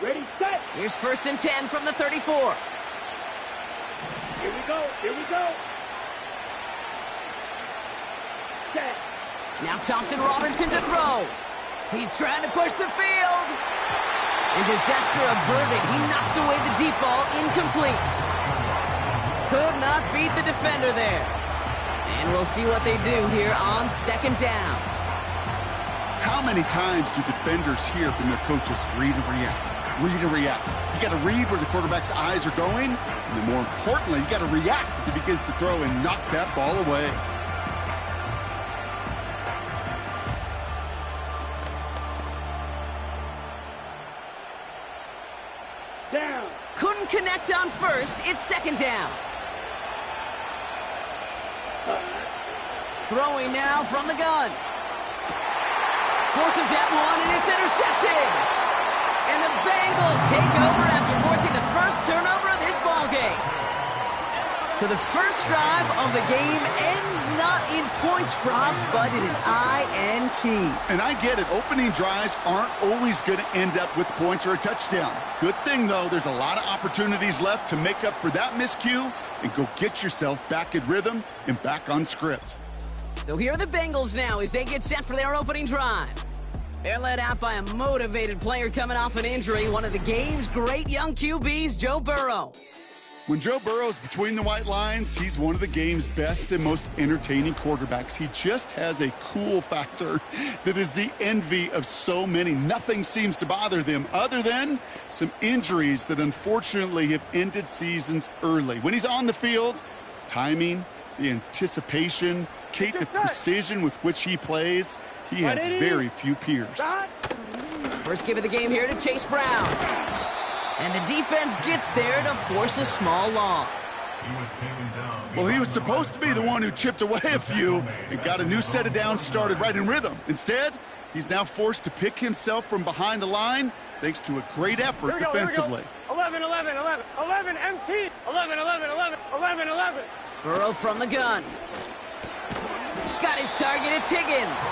Ready, set. Here's 1st and 10 from the 34. Here we go. Here we go. Set. Now Thompson Robinson to throw. He's trying to push the field. And disaster averted. He knocks away the deep ball, incomplete. Could not beat the defender there. And we'll see what they do here on 2nd down. How many times do defenders hear from their coaches, read and react, read and react? You got to read where the quarterback's eyes are going, and then more importantly, you got to react as he begins to throw and knock that ball away. Down. Couldn't connect on 1st. It's 2nd down. Throwing now from the gun. Forces that one, and it's intercepted. And the Bengals take over after forcing the first turnover of this ballgame. So the first drive of the game ends not in points, Rob, but in an INT. And I get it. Opening drives aren't always going to end up with points or a touchdown. Good thing, though, there's a lot of opportunities left to make up for that miscue and go get yourself back in rhythm and back on script. So here are the Bengals now as they get set for their opening drive. They're led out by a motivated player coming off an injury, one of the game's great young QBs, Joe Burrow. When Joe Burrow's between the white lines, he's one of the game's best and most entertaining quarterbacks. He just has a cool factor that is the envy of so many. Nothing seems to bother them other than some injuries that unfortunately have ended seasons early. When he's on the field, timing, the anticipation, Kate, the precision with which he plays, he has very few peers. First give of the game here to Chase Brown. And the defense gets there to force a small loss. Well, he was supposed to be the one who chipped away a few and got a new set of downs started right in rhythm. Instead, he's now forced to pick himself from behind the line thanks to a great effort defensively. 11, 11, 11, 11, MT, 11, 11, 11, 11, 11. Burrow from the gun. Got his target, it's Higgins.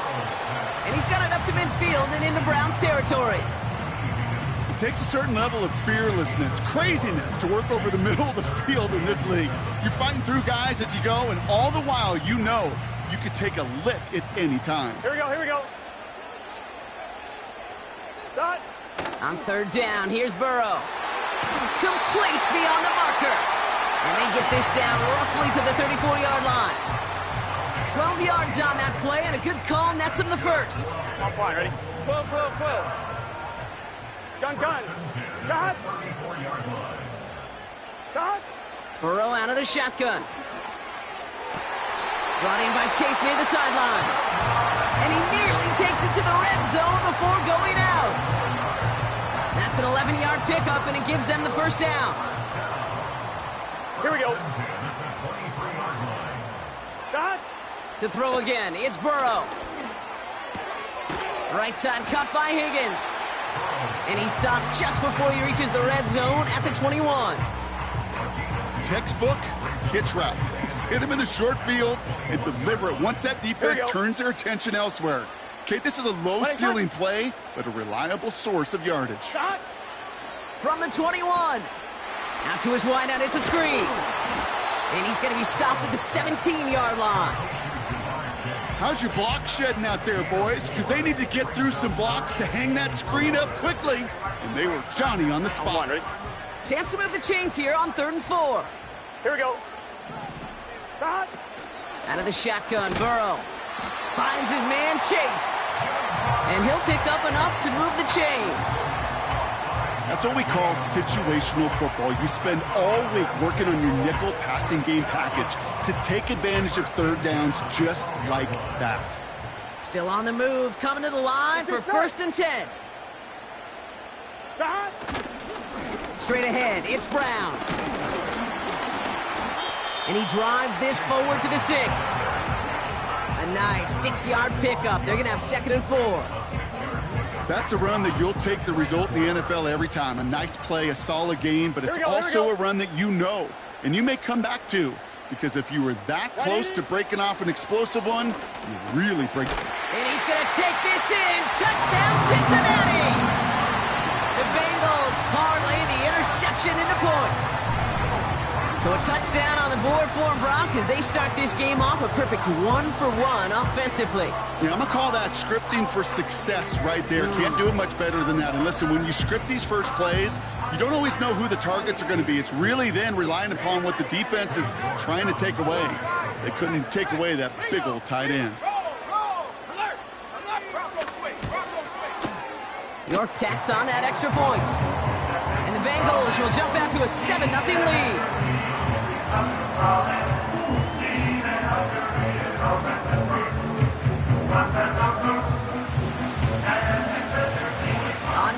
And he's got it up to midfield and into Browns territory. It takes a certain level of fearlessness, craziness to work over the middle of the field in this league. You're fighting through guys as you go, and all the while you know you could take a lick at any time. Here we go, here we go. Dot. On 3rd down, here's Burrow. Complete beyond the marker. And they get this down roughly to the 34-yard line. 12 yards on that play, and a good call nets him the first. I'm fine, ready? 12, 12, 12. Gun, gun. Got. Got. Burrow out of the shotgun. Brought in by Chase near the sideline. And he nearly takes it to the red zone before going out. That's an 11-yard pickup, and it gives them the first down. Here we go. Got. To throw again, it's Burrow. Right side cut by Higgins. And he stopped just before he reaches the red zone at the 21. Textbook hitch route. Just hit him in the short field and deliver it once that defense turns their attention elsewhere. Okay, this is a low-ceiling play, but a reliable source of yardage. Shot. From the 21. Now to his wideout, it's a screen. And he's going to be stopped at the 17-yard line. How's your block shedding out there, boys? Because they need to get through some blocks to hang that screen up quickly. And they were Johnny on the spot. Chance to move the chains here on 3rd and 4. Here we go. Shot. Out of the shotgun, Burrow finds his man Chase. And he'll pick up enough to move the chains. That's what we call situational football. You spend all week working on your nickel passing game package to take advantage of 3rd downs just like that. Still on the move, coming to the line for 1st and 10. Shot. Straight ahead, it's Brown. And he drives this forward to the 6. A nice 6-yard pickup. They're going to have 2nd and 4. That's a run that you'll take the result in the NFL every time. A nice play, a solid game, but it's also a run that you know, and you may come back to, because if you were that close to breaking off an explosive one, you really break it. And he's going to take this in. Touchdown, Cincinnati! The Bengals So a touchdown on the board for them, Brock, as they start this game off a perfect 1-for-1 offensively. Yeah, I'm going to call that scripting for success right there. Can't do it much better than that. And listen, when you script these first plays, you don't always know who the targets are going to be. It's really then relying upon what the defense is trying to take away. They couldn't take away that big old tight end. York tacks on that extra point. And the Bengals will jump out to a 7-0 lead.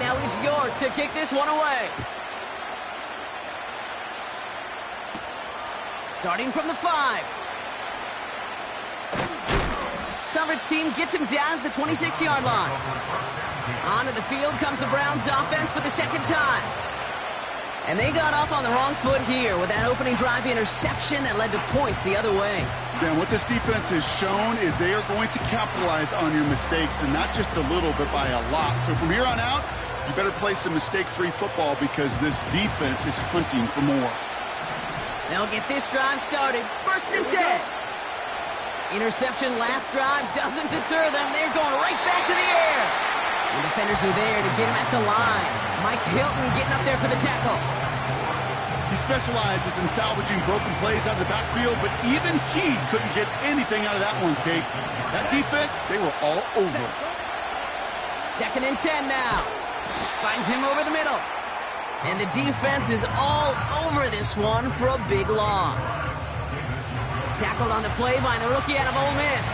Now is York to kick this one away. Starting from the 5. Coverage team gets him down at the 26-yard line. Onto the field comes the Browns offense for the second time. And they got off on the wrong foot here with that opening drive interception that led to points the other way. Yeah, what this defense has shown is they are going to capitalize on your mistakes, and not just a little, but by a lot. So from here on out, you better play some mistake-free football because this defense is hunting for more. They'll get this drive started. 1st and 10. Interception last drive doesn't deter them. They're going right back to the air. The defenders are there to get him at the line. Mike Hilton getting up there for the tackle. He specializes in salvaging broken plays out of the backfield, but even he couldn't get anything out of that one, Kate. That defense, they were all over it. 2nd and 10 now. Finds him over the middle. And the defense is all over this one for a big loss. Tackled on the play by the rookie out of Ole Miss.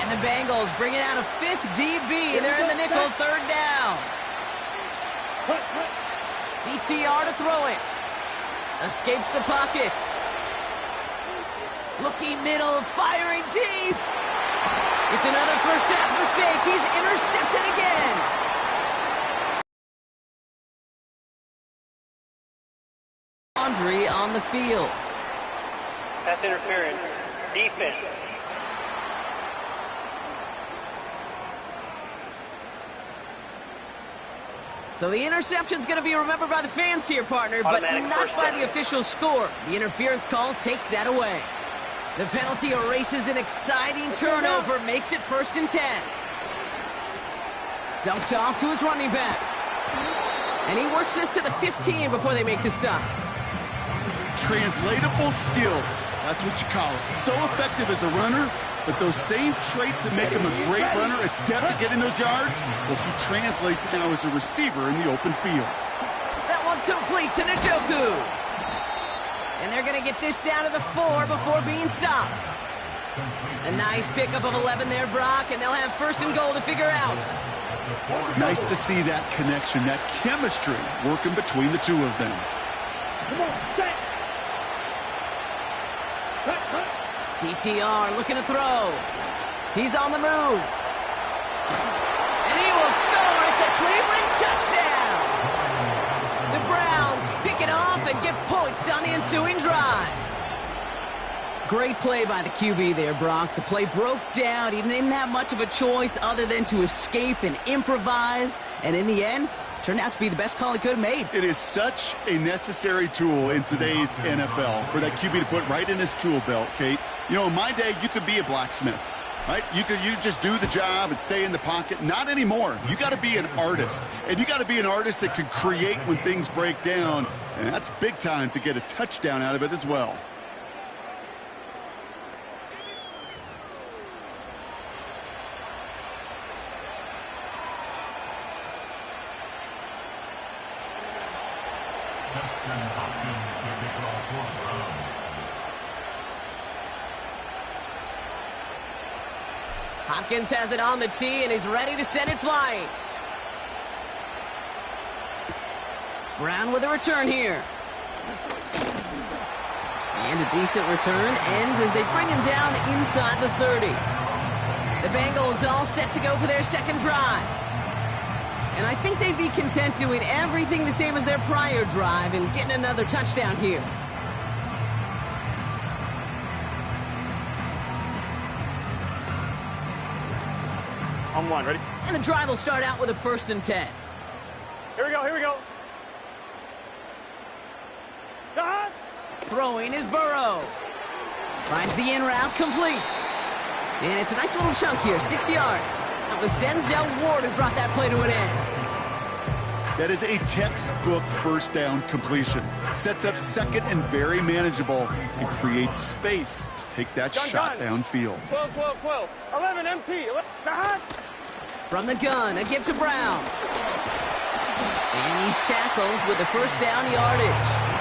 And the Bengals bringing out a 5th DB. They're in the nickel, 3rd down. DTR to throw it. Escapes the pocket. Looking middle, firing deep. It's another first half mistake. He's intercepted again. Laundry on the field. Pass interference. Defense. So the interception's going to be remembered by the fans here, partner, but not by the official score. The interference call takes that away. The penalty erases an exciting turnover, makes it 1st and 10. Dumped off to his running back. And he works this to the 15 before they make the stop. Translatable skills, that's what you call it. So effective as a runner, but those same traits that make him a great runner, adept at getting those yards, well, he translates now as a receiver in the open field. That one complete to Njoku. And they're going to get this down to the 4 before being stopped. A nice pickup of 11 there, Brock, and they'll have 1st and goal to figure out. Nice to see that connection, that chemistry working between the two of them. DTR looking to throw. He's on the move. And he will score. It's a Cleveland touchdown. The Browns pick it off and get points on the ensuing drive. Great play by the QB there, Brock. The play broke down. He didn't have much of a choice other than to escape and improvise. And in the end, turned out to be the best call he could have made. It is such a necessary tool in today's NFL for that QB to put right in his tool belt, Kate. You know, in my day, you could be a blacksmith, right? You just do the job and stay in the pocket. Not anymore. You got to be an artist, and you got to be an artist that can create when things break down, and that's big time to get a touchdown out of it as well. Hopkins has it on the tee, and he's ready to send it flying. Brown with a return here. And a decent return ends as they bring him down inside the 30. The Bengals all set to go for their 2nd drive. And I think they'd be content doing everything the same as their prior drive and getting another touchdown here. On 1, ready? And the drive will start out with a 1st and 10. Here we go, here we go. Throwing is Burrow. Finds the in route complete. And it's a nice little chunk here, 6 yards. That was Denzel Ward who brought that play to an end. That is a textbook first down completion. Sets up second and very manageable and creates space to take that shot downfield. 12, 12, 12. 11 MT. From the gun, a give to Brown. And he's tackled with the first down yardage.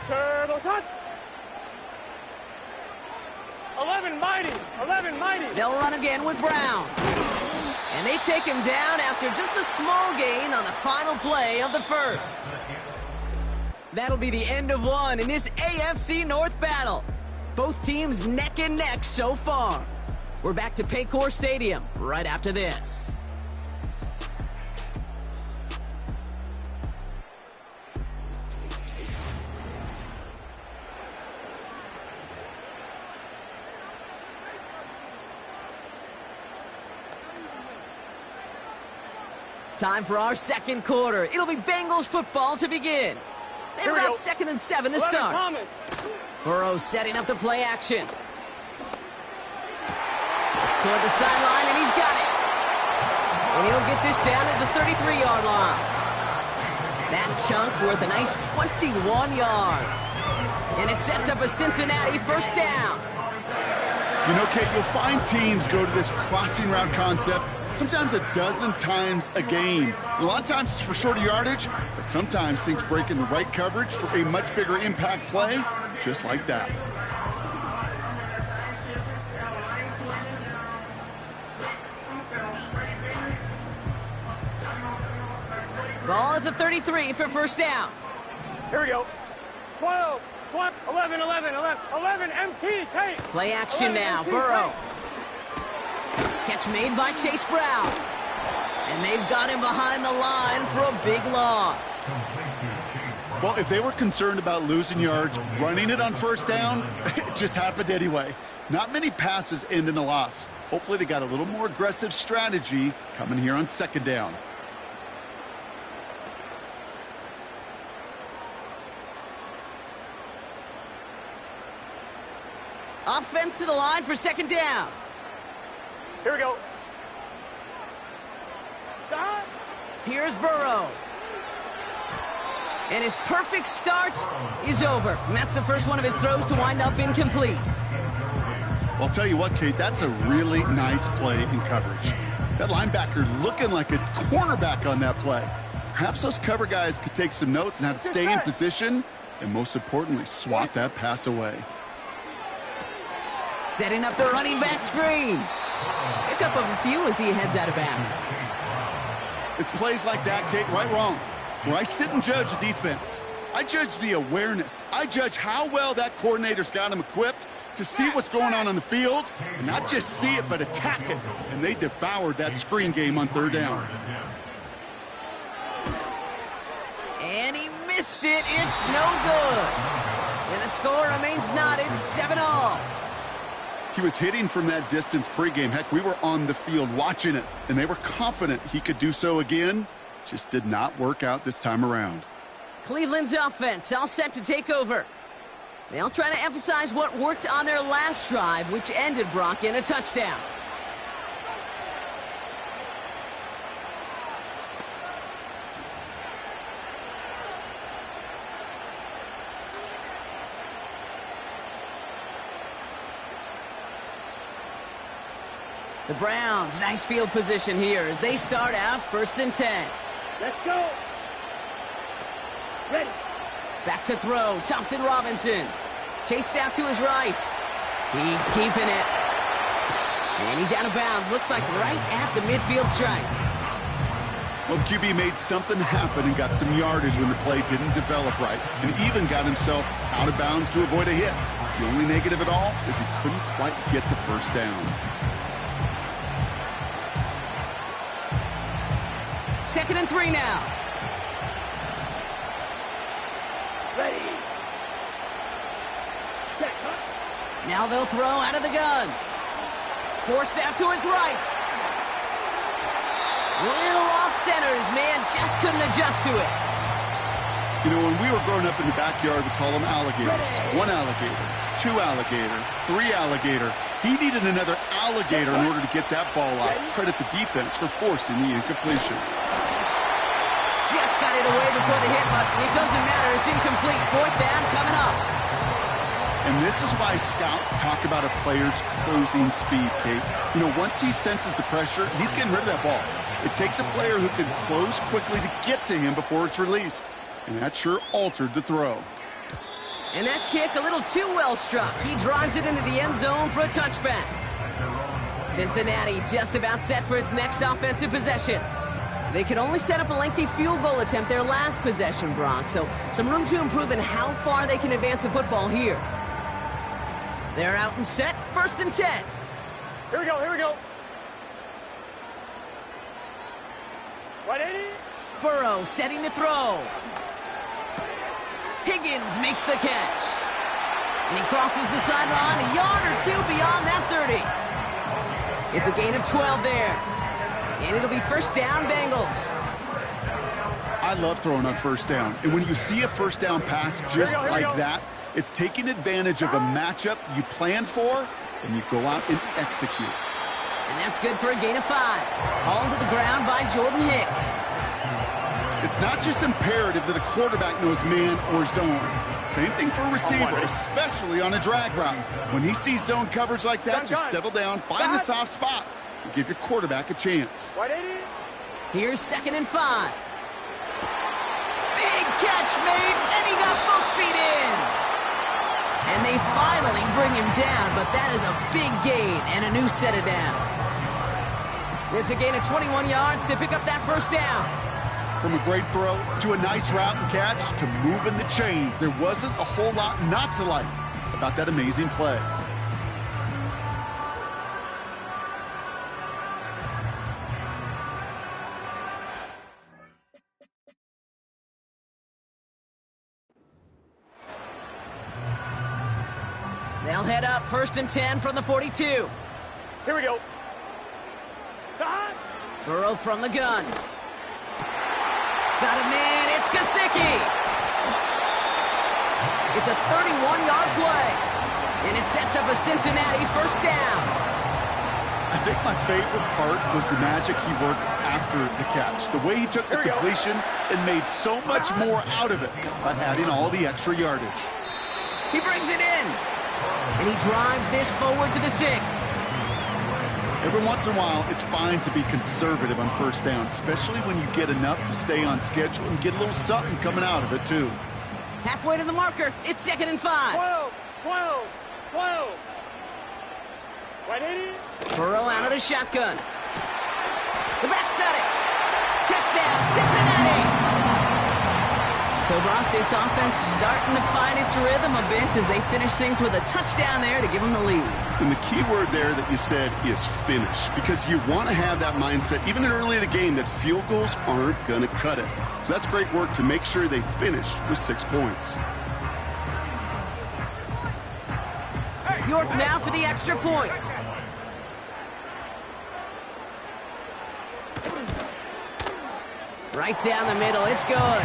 Turtles hot. 11 mighty. 11 mighty. They'll run again with Brown. And they take him down after just a small gain on the final play of the first. That'll be the end of one in this AFC North battle. Both teams neck and neck so far. We're back to Paycor Stadium right after this. Time for our second quarter. It'll be Bengals football to begin. They've got 2nd and 7 to start. Thomas. Burrow setting up the play action. Toward the sideline, and he's got it. And he'll get this down at the 33-yard line. That chunk worth a nice 21 yards. And it sets up a Cincinnati first down. You know, Kate, you'll find teams go to this crossing route concept sometimes a dozen times a game. A lot of times it's for shorter yardage, but sometimes things break in the right coverage for a much bigger impact play, just like that. Ball at the 33 for first down. Here we go. 12, 12, 11, 11, 11, 11 MT, Kate. Play action now, MT, Burrow. Kate. Catch made by Chase Brown. And they've got him behind the line for a big loss. Well, if they were concerned about losing yards, running it on first down, it just happened anyway. Not many passes end in a loss. Hopefully they got a little more aggressive strategy coming here on second down. Offense to the line for second down. Here we go. Here's Burrow. And his perfect start is over. And that's the first one of his throws to wind up incomplete. Well, I'll tell you what, Kate, that's a really nice play in coverage. That linebacker looking like a cornerback on that play. Perhaps those cover guys could take some notes on how to stay in position and, most importantly, swat that pass away. Setting up the running back screen. Pick up of a few as he heads out of bounds. It's plays like that, Kate, right wrong, where I sit and judge a defense. I judge the awareness. I judge how well that coordinator's got him equipped to see what's going on the field, and not just see it, but attack it. And they devoured that screen game on third down. And he missed it. It's no good. And the score remains knotted 7-all. He was hitting from that distance pregame. Heck, we were on the field watching it, and they were confident he could do so again. Just did not work out this time around. Cleveland's offense all set to take over. They'll try to emphasize what worked on their last drive, which ended, Brock, in a touchdown. The Browns, nice field position here as they start out 1st and 10. Let's go. Ready. Back to throw, Thompson Robinson. Chased out to his right. He's keeping it. And he's out of bounds. Looks like right at the midfield stripe. Well, the QB made something happen and got some yardage when the play didn't develop right, and even got himself out of bounds to avoid a hit. The only negative at all is he couldn't quite get the first down. 2nd and 3 now. Ready. Check, huh? Now they'll throw out of the gun. Forced out to his right. Little off center. His man just couldn't adjust to it. You know, when we were growing up in the backyard, we call them alligators. 1 alligator, 2 alligator, 3 alligator. He needed another alligator in order to get that ball off. Credit the defense for forcing the incompletion. Just got it away before the hit, but it doesn't matter. It's incomplete. 4th down coming up. And this is why scouts talk about a player's closing speed, Kate. You know, once he senses the pressure, he's getting rid of that ball. It takes a player who can close quickly to get to him before it's released. And that sure altered the throw. And that kick a little too well struck. He drives it into the end zone for a touchback. Cincinnati just about set for its next offensive possession. They could only set up a lengthy field goal attempt their last possession, Brock, so some room to improve in how far they can advance the football here. They're out and set, 1st and 10. Here we go, here we go. 180. Burrow setting to throw. Higgins makes the catch. And he crosses the sideline a yard or 2 beyond that 30. It's a gain of 12 there. And it'll be 1st down, Bengals. I love throwing on 1st down. And when you see a 1st down pass just like that, it's taking advantage of a matchup you planned for, and you go out and execute. And that's good for a gain of 5. Hauled to the ground by Jordan Hicks. It's not just imperative that a quarterback knows man or zone. Same thing for a receiver, especially on a drag route. When he sees zone coverage like that, just settle down, find the soft spot, and give your quarterback a chance. 180. Here's 2nd and 5. Big catch made, and he got both feet in. And they finally bring him down, but that is a big gain and a new set of downs. It's a gain of 21 yards to pick up that 1st down. From a great throw to a nice route and catch to moving the chains, there wasn't a whole lot not to like about that amazing play. They'll head up 1st and 10 from the 42. Here we go. Burrow from the gun. Got a man, it's Gesicki. It's a 31-yard play. And it sets up a Cincinnati 1st down. I think my favorite part was the magic he worked after the catch. The way he took the completion and made so much more out of it by adding all the extra yardage. He brings it in. And he drives this forward to the 6. Every once in a while, it's fine to be conservative on 1st down, especially when you get enough to stay on schedule and get a little something coming out of it, too. Halfway to the marker, it's 2nd and 5. 12, 12, 12. 180. Burrow out of the shotgun. The back's got it. Touchdown, Cincinnati! So, Brock, this offense starting to find its rhythm a bit as they finish things with a touchdown there to give them the lead. And the key word there that you said is finish, because you want to have that mindset, even early in the game, that field goals aren't going to cut it. So that's great work to make sure they finish with 6 points. York now for the extra point. Right down the middle, it's good.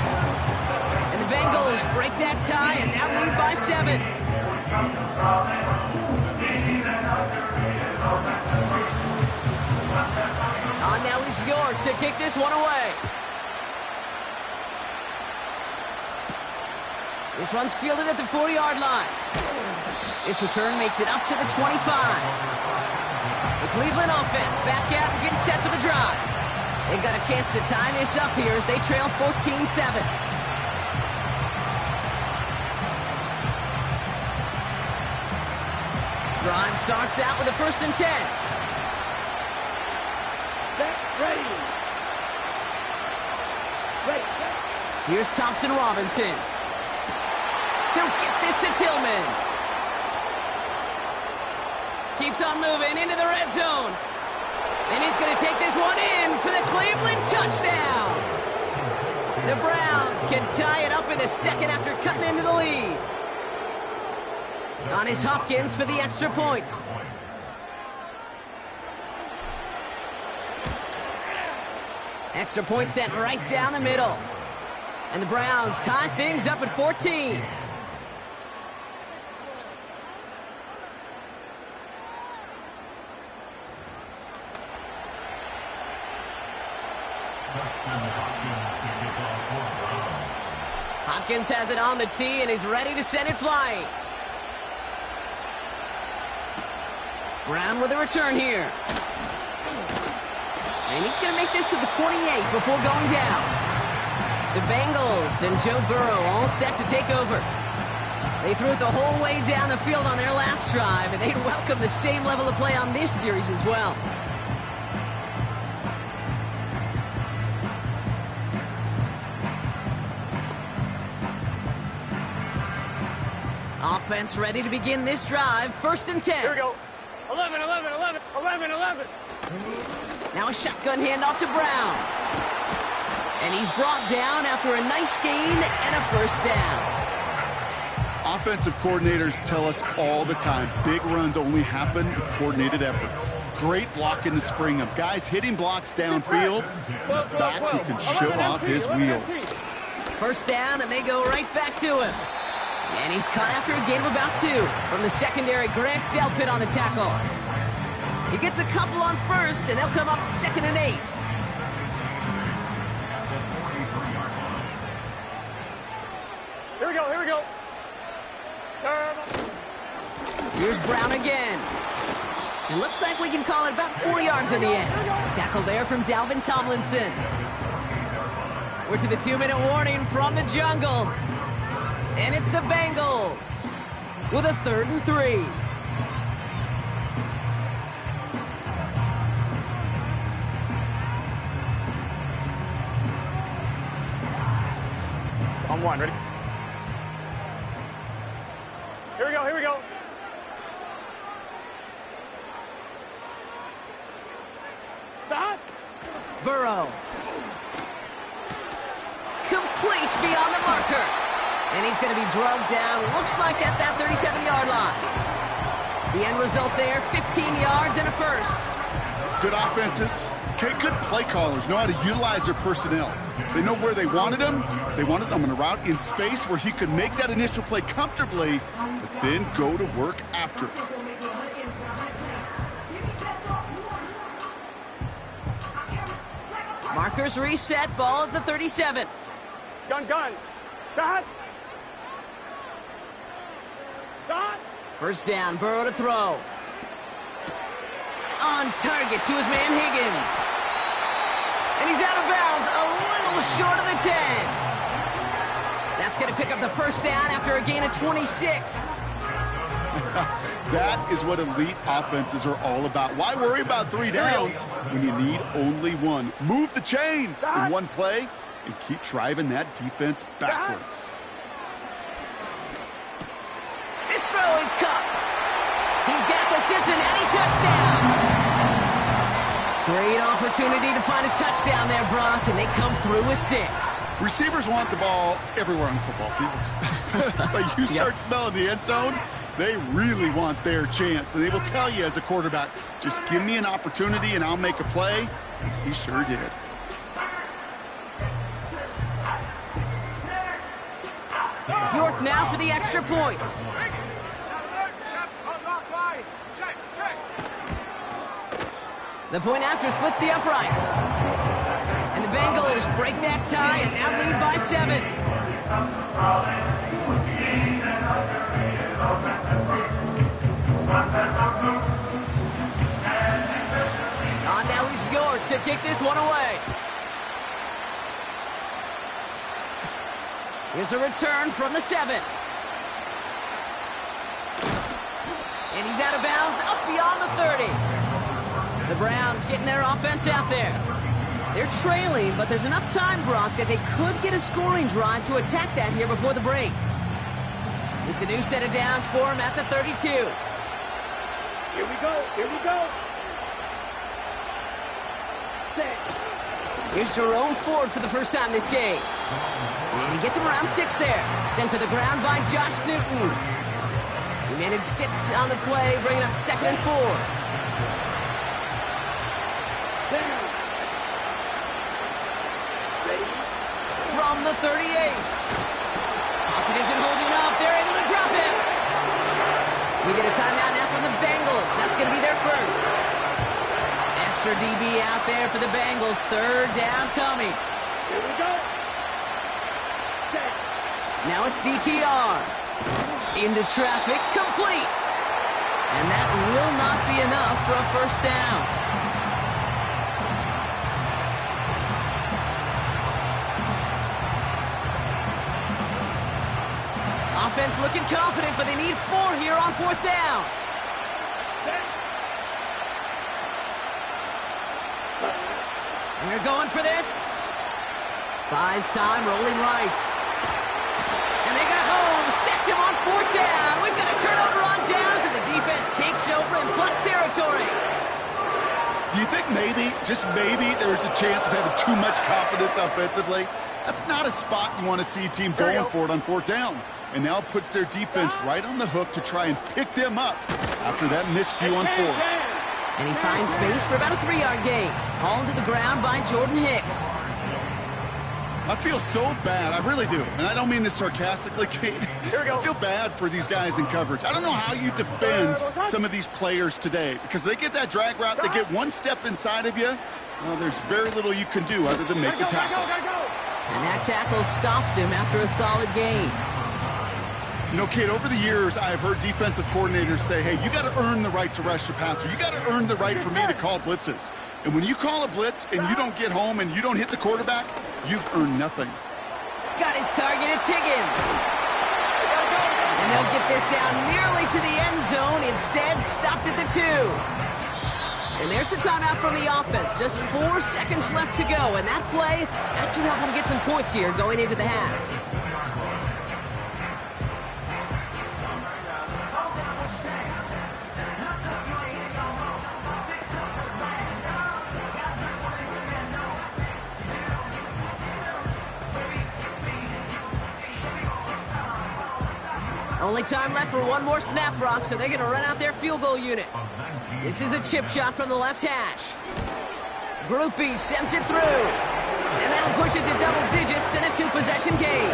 And the Bengals break that tie and now lead by 7. On now is York to kick this one away. This one's fielded at the 40-yard line. This return makes it up to the 25. The Cleveland offense back out and getting set for the drive. They've got a chance to tie this up here as they trail 14-7. Drive starts out with a 1st and 10. Ready. Ready. Here's Thompson Robinson. He'll get this to Tillman. Keeps on moving into the red zone. And he's going to take this one in for the Cleveland touchdown. The Browns can tie it up in the second after cutting into the lead. On is Hopkins for the extra point. Extra point sent right down the middle. And the Browns tie things up at 14. Hopkins has it on the tee and he's ready to send it flying. Brown with a return here. And he's going to make this to the 28 before going down. The Bengals and Joe Burrow all set to take over. They threw it the whole way down the field on their last drive, and they'd welcome the same level of play on this series as well. Offense ready to begin this drive. 1st and 10. Here we go. 11, 11, 11, 11, 11. Now a shotgun handoff to Brown. And he's brought down after a nice gain and a 1st down. Offensive coordinators tell us all the time, big runs only happen with coordinated efforts. Great blocking to spring them. Guys hitting blocks downfield, back who can show off his wheels. 1st down, and they go right back to him. And he's caught after a gain of about 2 from the secondary. Grant Delpit on the tackle. He gets a couple on 1st, and they'll come up 2nd and 8. Here we go, here we go. Here's Brown again. It looks like we can call it about 4 yards in the end. Tackle there from Dalvin Tomlinson. We're to the 2-minute warning from the jungle. And it's the Bengals with a 3rd and 3. On 1, ready? Here we go, here we go. Stop. Burrow. Complete beyond the marker. And he's going to be drugged down, looks like at that 37-yard line. The end result there, 15 yards and a 1st. Good offenses. Okay, good play callers know how to utilize their personnel. They know where they wanted him. They wanted him on a route in space where he could make that initial play comfortably, but then go to work after it. Markers reset, ball at the 37. Gun, gun. Stop. Stop. 1st down, Burrow to throw. On target to his man Higgins. And he's out of bounds, a little short of the 10. That's going to pick up the 1st down after a gain of 26. That is what elite offenses are all about. Why worry about 3 downs when you need only 1? Move the chains in one play and keep driving that defense backwards. This throw is cupped. He's got the Cincinnati touchdown. Great opportunity to find a touchdown there, Brock, and they come through with 6. Receivers want the ball everywhere on the football field. But you start smelling the end zone, they really want their chance. And they will tell you as a quarterback, just give me an opportunity and I'll make a play. He sure did. York now for the extra point. The point after splits the uprights. And the Bengals break that tie and now lead by 7. On now is York to kick this one away. Here's a return from the 7. And he's out of bounds up beyond the 30. The Browns getting their offense out there. They're trailing, but there's enough time, Brock, that they could get a scoring drive to attack that here before the break. It's a new set of downs for him at the 32. Here we go, here we go. Here's Jerome Ford for the first time this game. And he gets him around 6 there. Sent to the ground by Josh Newton. He managed 6 on the play, bringing up 2nd and 4. From the 38. Pocket isn't holding up. They're able to drop him. We get a timeout now from the Bengals. That's going to be their first. Extra DB out there for the Bengals. 3rd down coming. Here we go. Now it's DTR. Into traffic, complete. And that will not be enough for a first down. Offense looking confident, but they need 4 here on 4th down. They're going for this. Buys time, rolling right. And they got home, sacked him on 4th down. We've got a turnover on downs, and the defense takes over in plus territory. Do you think maybe, just maybe, there's a chance of having too much confidence offensively? That's not a spot you want to see a team going for it on 4th down. And now it puts their defense right on the hook to try and pick them up after that miscue on 4th. And he finds space for about a 3-yard gain. Hauled to the ground by Jordan Hicks. I feel so bad. I really do. And I don't mean this sarcastically, Kate. I feel bad for these guys in coverage. I don't know how you defend some of these players today, because they get that drag route, they get one step inside of you. Well, there's very little you can do other than make the tackle. And that tackle stops him after a solid gain. You know, Kate, over the years, I've heard defensive coordinators say, hey, you got to earn the right to rush the passer. You got to earn the right for me to call blitzes. And when you call a blitz and you don't get home and you don't hit the quarterback, you've earned nothing. Got his target, it's Higgins. And they'll get this down nearly to the end zone. Instead, stopped at the 2. And there's the timeout from the offense. Just 4 seconds left to go. And that play, that should help them get some points here going into the half. Only time left for one more snap, Brock, so they're going to run out their field goal unit. This is a chip shot from the left hash. Groupie sends it through. And that'll push it to double digits in a 2-possession game.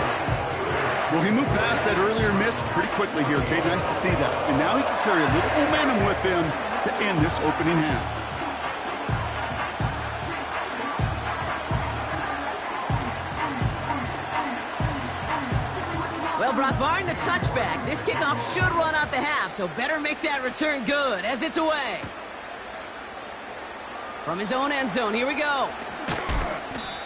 Well, he moved past that earlier miss pretty quickly here, Kate. Nice to see that. And now he can carry a little momentum with him to end this opening half. Well, Brock, barring the touchback, this kickoff should run out the half, so better make that return good as it's away. From his own end zone, here we go.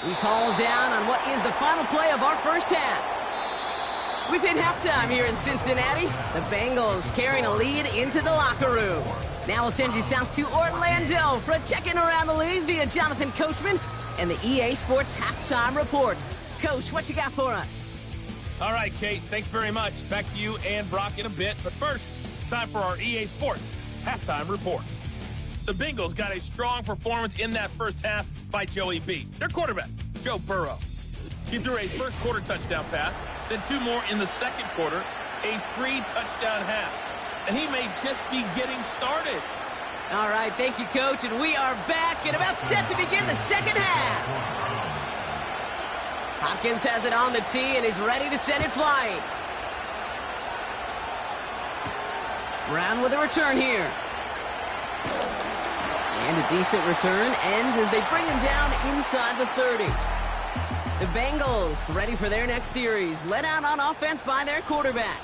He's hauled down on what is the final play of our first half. We've hit halftime here in Cincinnati. The Bengals carrying a lead into the locker room. Now we'll send you south to Orlando for a check-in around the league via Jonathan Coachman and the EA Sports Halftime Report. Coach, what you got for us? All right, Kate, thanks very much. Back to you and Brock in a bit. But first, time for our EA Sports Halftime Report. The Bengals got a strong performance in that first half by Joey B, their quarterback, Joe Burrow. He threw a first-quarter touchdown pass, then 2 more in the second quarter, a 3-touchdown half. And he may just be getting started. All right, thank you, Coach. And we are back and about set to begin the second half. Hopkins has it on the tee and is ready to send it flying. Brown with a return here. And a decent return ends as they bring him down inside the 30. The Bengals ready for their next series, led out on offense by their quarterback.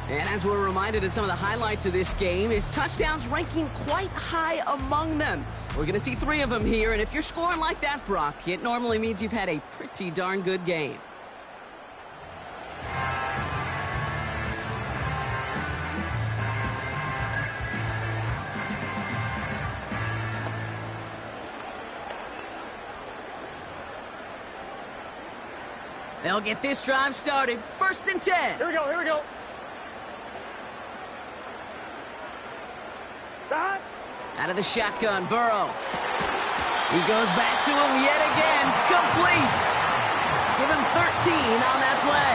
And as we're reminded of some of the highlights of this game, his touchdowns ranking quite high among them. We're going to see 3 of them here, and if you're scoring like that, Brock, it normally means you've had a pretty darn good game. They'll get this drive started. 1st and 10. Here we go, here we go. Out of the shotgun, Burrow. He goes back to him yet again. Complete. Give him 13 on that play.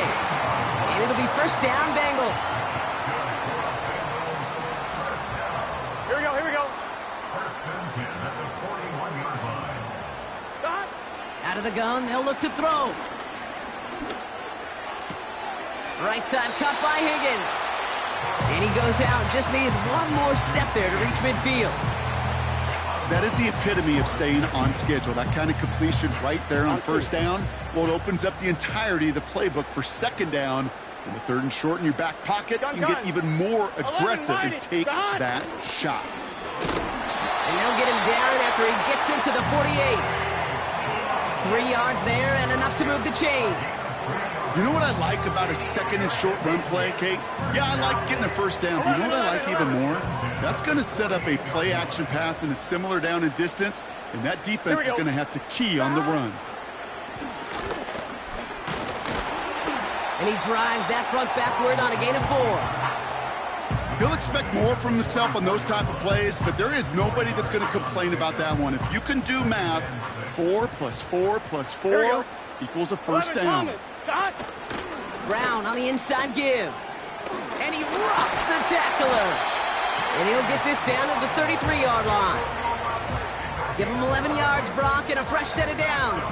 And it'll be first down, Bengals. Here we go, here we go. Stop. Out of the gun, they'll look to throw. Right side cut by Higgins. And he goes out. Just needed one more step there to reach midfield. That is the epitome of staying on schedule. That kind of completion right there on first down. Well, it opens up the entirety of the playbook for second down. In the third and short in your back pocket, you can get even more aggressive and take that shot. And they'll get him down after he gets into the 48. 3 yards there and enough to move the chains. You know what I like about a second and short run play, Kate? Yeah, I like getting a first down. But you know what I like even more? That's going to set up a play action pass in a similar down and distance, and that defense is going to have to key on the run. And he drives that front backward on a gain of 4. He'll expect more from himself on those type of plays, but there is nobody that's going to complain about that one. If you can do math, 4 plus 4 plus 4 equals a first down. Brown on the inside give. And he rocks the tackler. And he'll get this down to the 33-yard line. Give him 11 yards, Brock, and a fresh set of downs.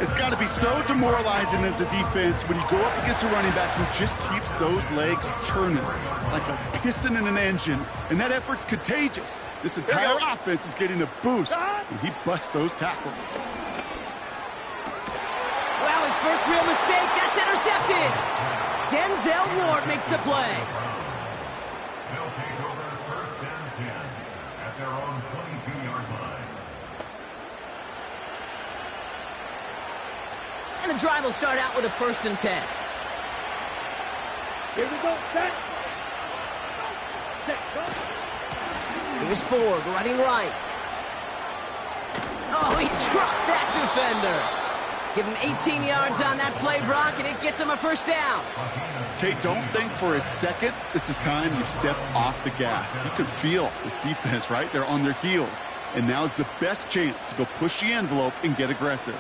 It's got to be so demoralizing as a defense when you go up against a running back who just keeps those legs churning like a piston in an engine, and that effort's contagious. This entire offense is getting a boost when he busts those tackles. Wow, his first real mistake. That's intercepted. Denzel Ward makes the play. They'll take over first and 10 at their own 22-yard line. And the drive will start out with a first and 10. Here we go, set. Here's Ford running right. Oh, he dropped that defender. Give him 18 yards on that play, Brock, and it gets him a first down. Kate, don't think for a second this is time you step off the gas. You can feel this defense, right? They're on their heels. And now's the best chance to go push the envelope and get aggressive.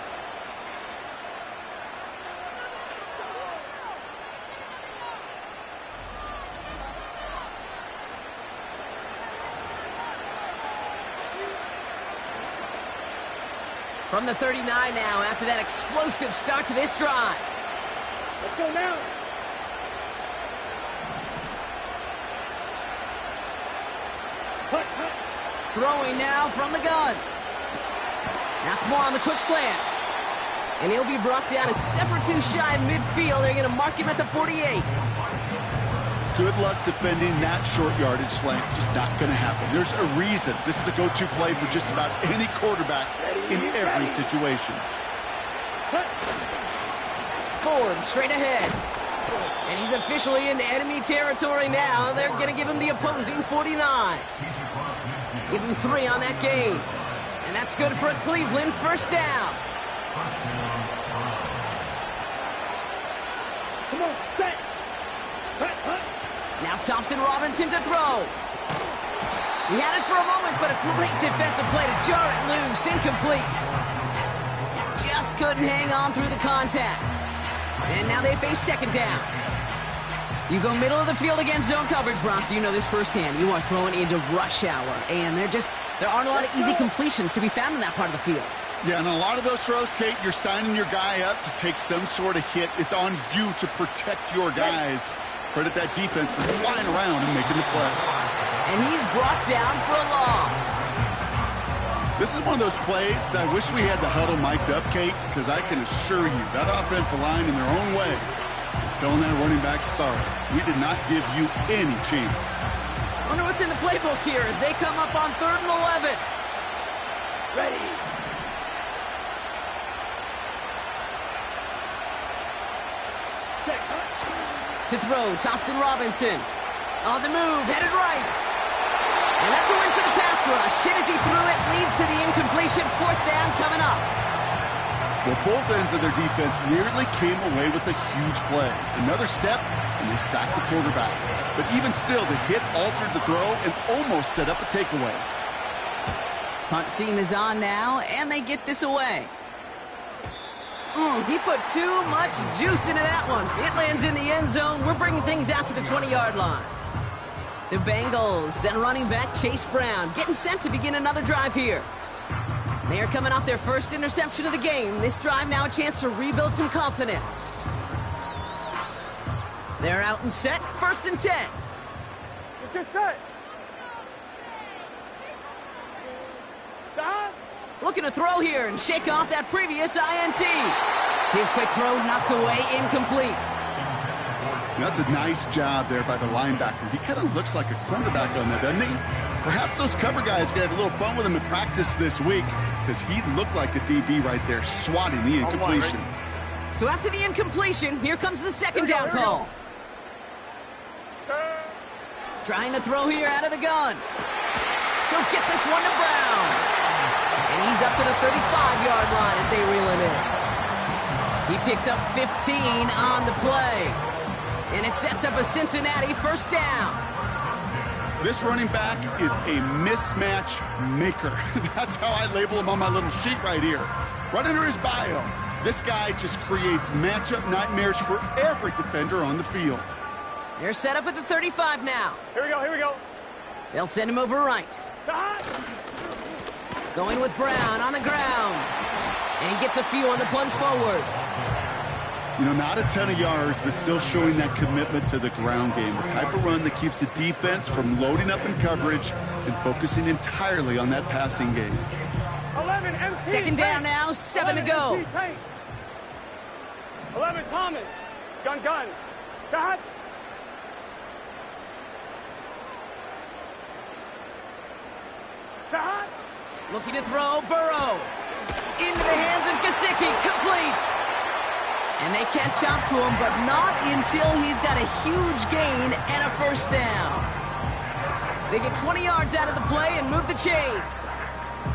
From the 39 now, after that explosive start to this drive. Let's go now. Throwing now from the gun. That's more on the quick slant. And he'll be brought down a step or two shy of midfield. They're going to mark him at the 48. Good luck defending that short yardage slant. Just not going to happen. There's a reason this is a go-to play for just about any quarterback in every situation. Ford straight ahead. And he's officially in enemy territory now. They're going to give him the opposing 49. Give him 3 on that game. And that's good for a Cleveland first down. Come on, set. Now Thompson Robinson to throw. He had it for a moment, but a great defensive play to jar it loose. Incomplete. Just couldn't hang on through the contact. And now they face second down. You go middle of the field against zone coverage, Brock. You know this firsthand. You are throwing into rush hour. And there aren't a lot of easy completions to be found in that part of the field. Yeah, and a lot of those throws, Kate, you're signing your guy up to take some sort of hit. It's on you to protect your guys. Credit that defense for flying around and making the play. And he's brought down for a loss. This is one of those plays that I wish we had the huddle mic'd up, Kate, because I can assure you that offensive line in their own way is telling that running back, sorry, we did not give you any chance. I wonder what's in the playbook here as they come up on 3rd and 11. Ready. To throw, Thompson Robinson. On the move, headed right. And that's a win for the pass rush. Hit as he threw it, leads to the incompletion. 4th down coming up. Well, both ends of their defense nearly came away with a huge play. Another step, and they sacked the quarterback. But even still, the hit altered the throw and almost set up a takeaway. Punt team is on now, and they get this away. He put too much juice into that one. It lands in the end zone. We're bringing things out to the 20-yard line. The Bengals and running back Chase Brown getting set to begin another drive here. They are coming off their first interception of the game. This drive now a chance to rebuild some confidence. They're out and set, 1st and 10. Let's get set. Stop. Looking to throw here and shake off that previous INT. His quick throw knocked away, incomplete. That's a nice job there by the linebacker. He kind of looks like a quarterback on that, doesn't he? Perhaps those cover guys are going to have a little fun with him in practice this week because he looked like a DB right there, swatting the incompletion. So after the incompletion, here comes the second down call. Trying to throw here out of the gun. He'll get this one to Brown. And he's up to the 35-yard line as they reel him in. He picks up 15 on the play. And it sets up a Cincinnati 1st down. This running back is a mismatch maker. That's how I label him on my little sheet right here. Right under his bio, this guy just creates matchup nightmares for every defender on the field. They're set up at the 35 now. Here we go, here we go. They'll send him over right. Going with Brown on the ground. And he gets a few on the plunge forward. You know, not a ton of yards, but still showing that commitment to the ground game. The type of run that keeps the defense from loading up in coverage and focusing entirely on that passing game. 11 MT. 2nd down now, 7 to go. 11 Thomas. Gun. Got. Got. Looking to throw, Burrow. Into the hands of KdK, complete. And they catch up to him, but not until he's got a huge gain and a 1st down. They get 20 yards out of the play and move the chains.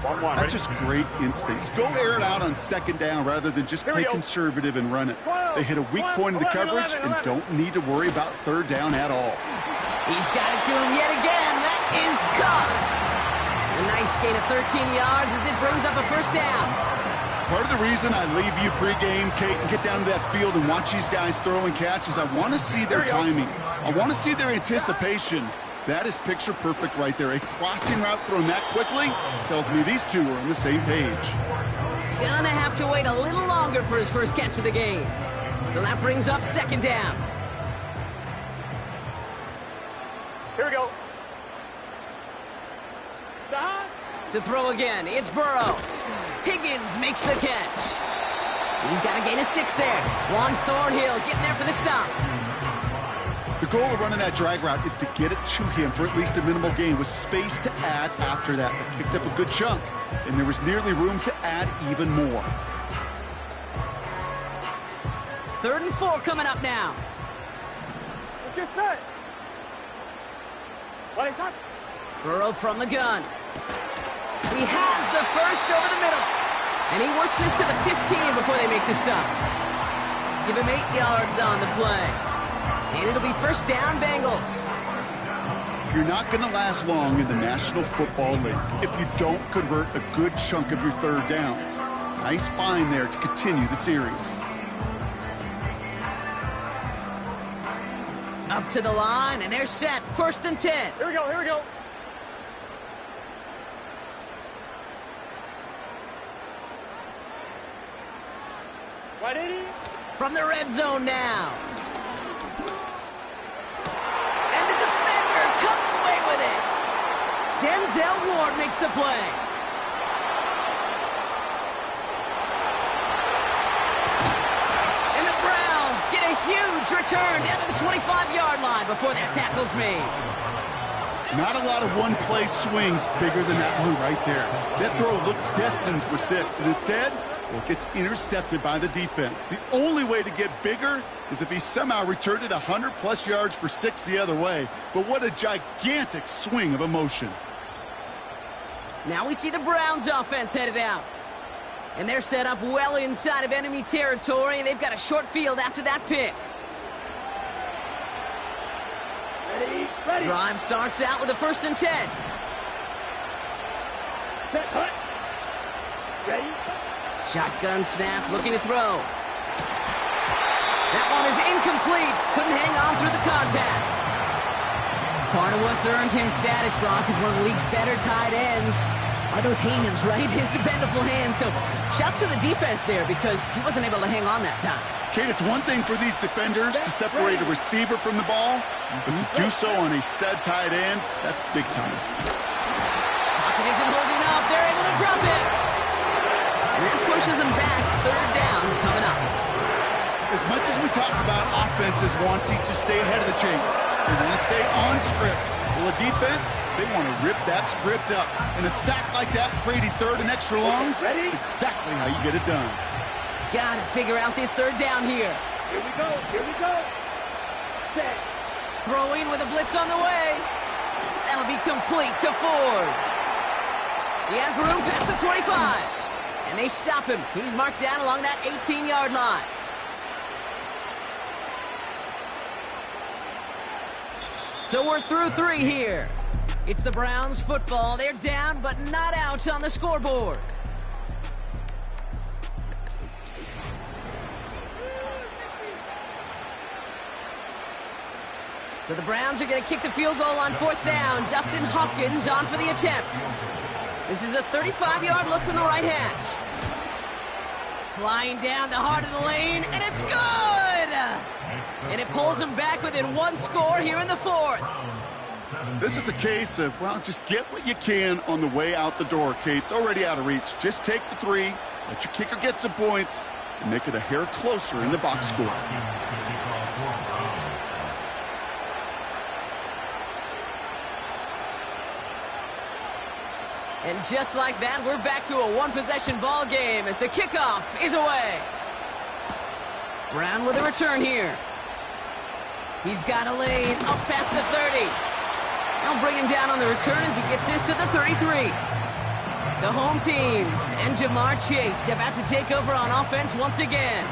1-1. That's just great instincts. Go air it out on 2nd down rather than just play conservative and run it. They hit a weak point in the coverage and don't need to worry about 3rd down at all. He's got it to him yet again. That is caught. A nice gain of 13 yards as it brings up a 1st down. Part of the reason I leave you pregame, Kate, and get down to that field and watch these guys throw and catch is I want to see their timing. I want to see their anticipation. That is picture perfect right there. A crossing route thrown that quickly tells me these two are on the same page. Gonna have to wait a little longer for his first catch of the game. So that brings up 2nd down. Here we go. To throw again, it's Burrow. Higgins makes the catch. He's got a gain of 6 there. Juan Thornhill getting there for the stop. The goal of running that drag route is to get it to him for at least a minimal gain with space to add after that. They picked up a good chunk, and there was nearly room to add even more. 3rd and 4 coming up now. Let's get set. What is that? Burrow from the gun. He has the 1st over the middle. And he works this to the 15 before they make the stop. Give him 8 yards on the play. And it'll be 1st down, Bengals. You're not going to last long in the National Football League if you don't convert a good chunk of your 3rd downs. Nice find there to continue the series. Up to the line, and they're set. 1st and 10. Here we go, here we go. From the red zone now. And the defender comes away with it. Denzel Ward makes the play. And the Browns get a huge return down to the 25-yard line before that tackle's made. Not a lot of one-play swings bigger than that one right there. That throw looked destined for 6, and instead, well, it gets intercepted by the defense. The only way to get bigger is if he somehow returned it 100-plus yards for 6 the other way. But what a gigantic swing of emotion. Now we see the Browns offense headed out. And they're set up well inside of enemy territory, and they've got a short field after that pick. Ready. Drive starts out with a 1st and 10. Set, cut. Ready? Shotgun snap, looking to throw. That one is incomplete. Couldn't hang on through the contact. Part of what's earned him status, Brock, is one of the league's better tight ends. Are those hands, right? His dependable hands. So shouts to the defense there because he wasn't able to hang on that time. Kate, it's one thing for these defenders to separate a receiver from the ball, but to do so on a stud tight end, that's big time. Pocket isn't holding up. They're able to drop it. And that pushes them back. Third down coming up. As much as we talk about offenses wanting to stay ahead of the chains, they want to stay on script. Well, a defense, they want to rip that script up. And a sack like that, creating third and extra longs, it's exactly how you get it done. Gotta figure out this third down here. Here we go. Here we go. Set. Throwing with a blitz on the way. That'll be complete to Ford. He has room past the 25. And they stop him. He's marked down along that 18-yard line. So we're through 3 here. It's the Browns football. They're down, but not out on the scoreboard. So the Browns are going to kick the field goal on 4th down. Dustin Hopkins on for the attempt. This is a 35-yard look from the right hash. Flying down the heart of the lane, and it's good! And it pulls them back within 1 score here in the 4th. This is a case of, well, just get what you can on the way out the door, Kate. It's already out of reach. Just take the 3, let your kicker get some points, and make it a hair closer in the box score. And just like that, we're back to a 1-possession ball game as the kickoff is away. Brown with a return here. He's got a lane up past the 30. They'll bring him down on the return as he gets this to the 33. The home teams and Jamar Chase about to take over on offense once again.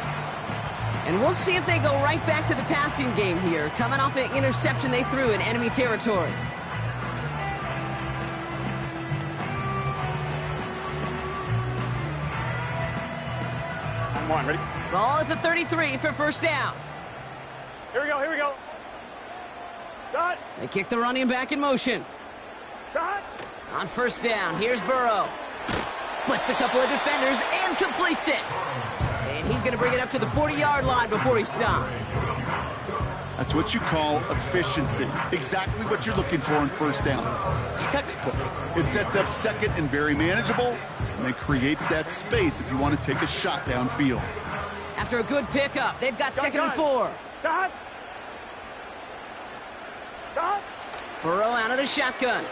And we'll see if they go right back to the passing game here, coming off an interception they threw in enemy territory. One, ready? Ball at the 33 for first down. Here we go. Here we go. Shot. They kick the running back in motion. Shot. On first down, here's Burrow. Splits a couple of defenders and completes it. And he's going to bring it up to the 40-yard line before he's stopped. That's what you call efficiency. Exactly what you're looking for in first down. Textbook. It sets up second and very manageable, and then creates that space if you want to take a shot downfield. After a good pickup, they've got second and 4. Shot. Shot. Burrow out of the shotgun.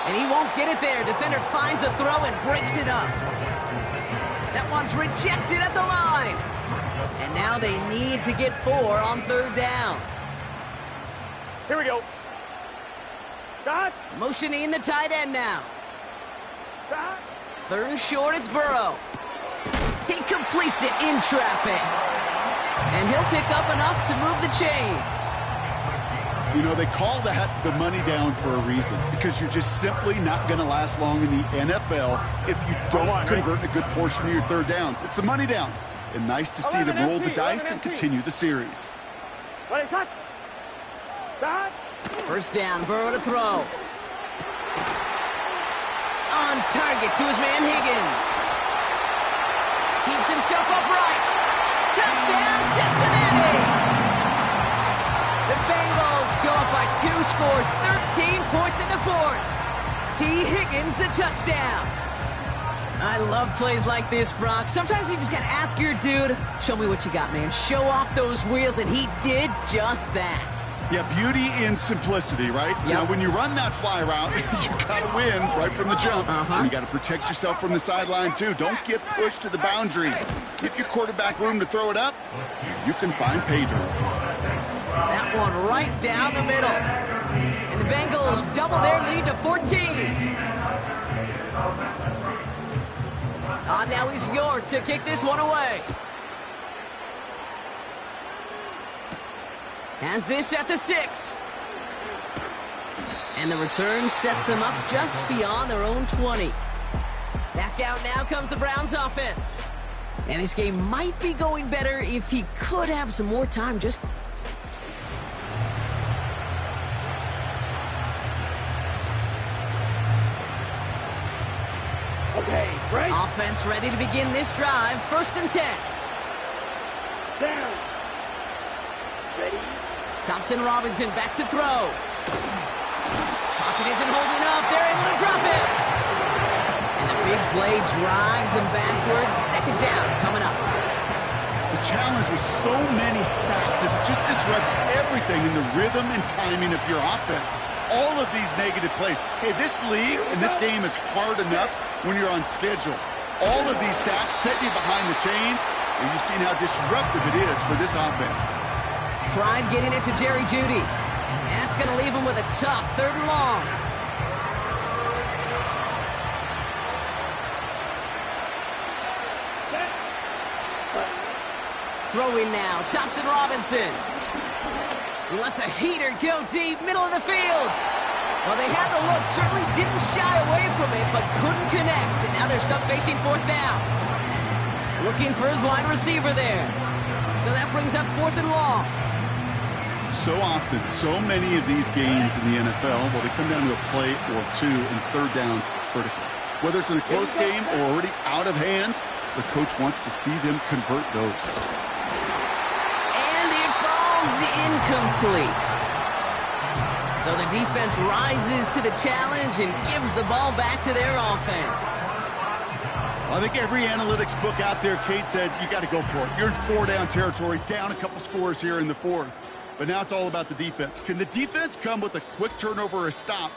And he won't get it there. Defender finds a throw and breaks it up. That one's rejected at the line. And now they need to get 4 on third down. Here we go. Shot. Motioning the tight end now. Shot. Third and short, it's Burrow. He completes it in traffic. And he'll pick up enough to move the chains. You know, they call that the money down for a reason, because you're just simply not going to last long in the NFL if you don't convert a good portion of your third downs. It's the money down. And nice to see them roll the dice and continue the series. Ready, shot. Shot. First down, Burrow to throw. On target to his man Higgins. Keeps himself upright. Touchdown, Cincinnati! The Bengals go up by 2 scores, 13 points in the 4th. T. Higgins, the touchdown. I love plays like this, Brock. Sometimes you just gotta ask your dude, show me what you got, man. Show off those wheels, and he did just that. Yeah, beauty in simplicity, right? Yep. Now, when you run that fly route, you got to win right from the jump. And you got to protect yourself from the sideline, too. Don't get pushed to the boundary. Give your quarterback room to throw it up. You can find pay dirt. That one right down the middle. And the Bengals double their lead to 14. Now he's York to kick this one away. Has this at the 6. And the return sets them up just beyond their own 20. Back out now comes the Browns offense. And this game might be going better if he could have some more time. Just Okay, break. offense ready to begin this drive. 1st and 10. Down. Ready. Thompson Robinson back to throw. Pocket isn't holding up. They're able to drop it. And the big play drives them backwards. 2nd down coming up. The challenge with so many sacks is it just disrupts everything in the rhythm and timing of your offense. All of these negative plays. Hey, this league and this game is hard enough when you're on schedule. All of these sacks set you behind the chains, and you've seen how disruptive it is for this offense. Tried getting it to Jerry Jeudy. That's going to leave him with a tough 3rd and long. Throwing now, Thompson Robinson. He lets a heater go deep, middle of the field. Well, they had the look, certainly didn't shy away from it, but couldn't connect. And now they're stuck facing 4th down. Looking for his wide receiver there. So that brings up 4th and long. So often, so many of these games in the NFL, well, they come down to a play or two and 3rd downs vertical. Whether it's in a close game or already out of hand, the coach wants to see them convert those. And it falls incomplete. So the defense rises to the challenge and gives the ball back to their offense. I think every analytics book out there, Kate said, you got to go for it. You're in 4-down territory, down a couple scores here in the 4th. But now it's all about the defense. Can the defense come with a quick turnover or a stop?